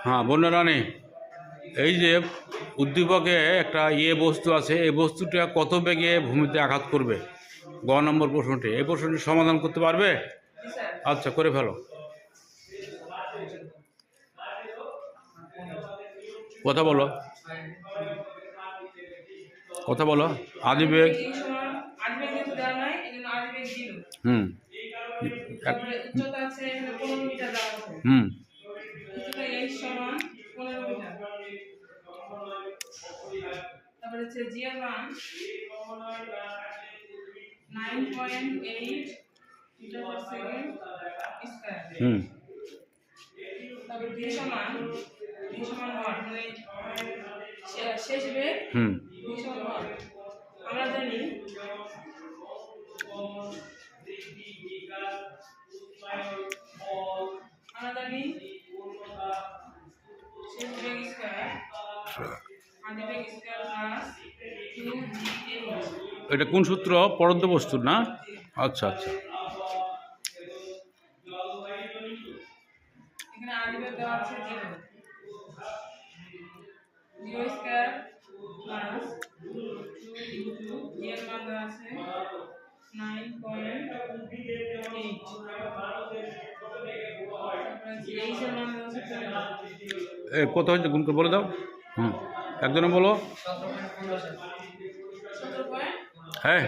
হ্যাঁ বন্যরানী, এই যে উদ্দীপকে একটা বস্তু আছে, এই বস্তুটা কত বেগে ভূমিতে আঘাত করবে? গ নম্বর প্রশ্নটি, এই প্রশ্নটি সমাধান করতে পারবে? আচ্ছা, করে ফেলো। কথা বলো, কথা বলো। আদিবেগ। হুম হুম তারপরে হচ্ছে জিয়ার মান 9.8 মিটার পার সেকেন্ড স্কয়ার। তারপরে ভি সমান ওয়াট, মানে শেষ বেগ। ভি সমান ওয়াট। আমরা জানি শেষ বেগ স্কয়ার আদি বেগ স্কয়ার প্লাস 2gh। এটা কোন সূত্র? পরন্ত বস্তুর না? আচ্ছা আচ্ছা। এখানে আদি বেগ দেওয়া আছে 0 স্কয়ার প্লাস 2 ইনটু এর মান দেওয়া আছে 9.8। কত হয়েছে গুণ করে বলে দাও। একজনে বলো। হ্যাঁ,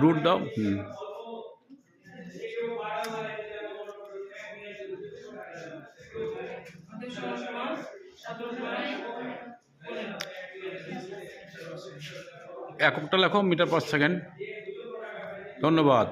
রুট দাও। এককটা লেখো, মিটার পার সেকেন্ড। ধন্যবাদ।